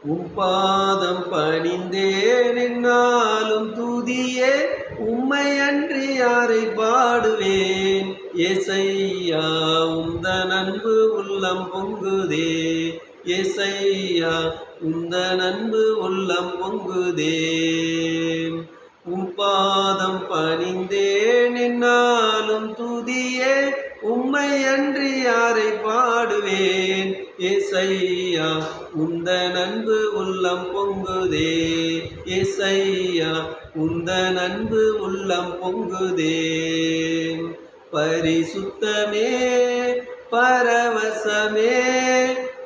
உம் பாதம் பணிந்தேன் என்னாலும் துதியே உம்மை அன்றி யாரை பாடுவேன். ஏசையா உந்தன் அன்பு உள்ளம் பொங்குதே. ஏசையா உந்தன் அன்பு உள்ளம் பொங்குதே. உம் பாதம் பணிந்தேன் என்னாலும் துதியே உம்மை அன்றி யாரை பாடுவேன். ஏசையா உந்தன் அன்பு உள்ளம் பொங்குதே. ஏசையா உந்தன் அன்பு உள்ளம் பொங்குதே. பரிசுத்தமே பரவசமே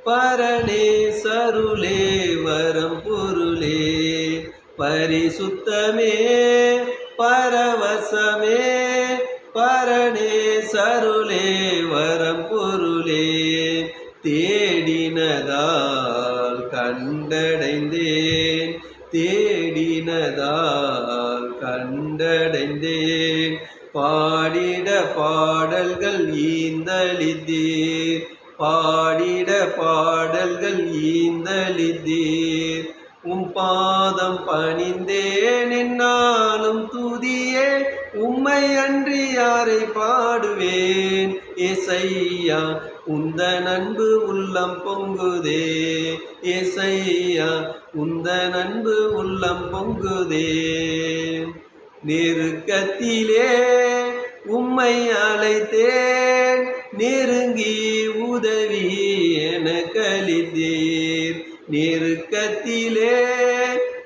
பரணே சருளே வரம் பொருளே. பரிசுத்தமே பரவசமே பரணே சருளே வரம் பொருளே. தேடினதால் கண்டடைந்தேன். தேடினதால் கண்டடைந்தேன். பாடிட பாடல்கள் ஈந்தளித்தீர். பாடிட பாடல்கள் ஈந்தளித்தீர். உம் பாதம் பணிந்தேன் என்னாலும் துதியே உம்மை அன்றி யாரை பாடுவேன். ஏசையா உந்தன் அன்பு உள்ளம் பொங்குதே. ஏசையா உந்தன் அன்பு உள்ளம் பொங்குதே. நெருக்கத்திலே உம்மை அழைத்தேன். நெருங்கி உதவி எனக்கு அளித்தீர். நெருக்கத்திலே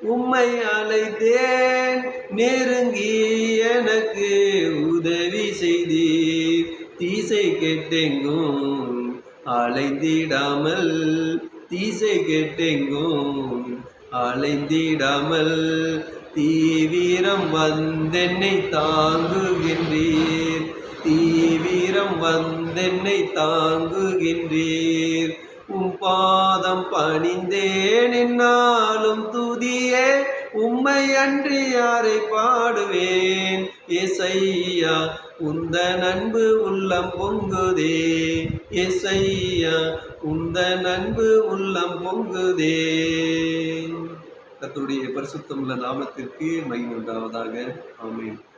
உம்மை அழைத்தேன். நெருங்கி எனக்கு உதவி செய்தீர். தீசை கெட்டெங்கும் அலைந்திடாமல். தீசை கெட்டெங்கும் அலைந்திடாமல் தீவிரம் வந்தென்னை தாங்குகின்றீர். தீவிரம் வந்தென்னை தாங்குகின்றீர். உம் பாதம் பணிந்தேன் என்னாலும் துதியே உம்மை அன்றி யாரை பாடுவேன். ஏசையா உந்தன் அன்பு உள்ளம் பொங்குதே. ஏசையா உந்தன் அன்பு உள்ளம் பொங்குதே. கர்த்தருடைய பரிசுத்தமுள்ள நாமத்திற்கு மகிமை உண்டாவதாக. ஆமென்.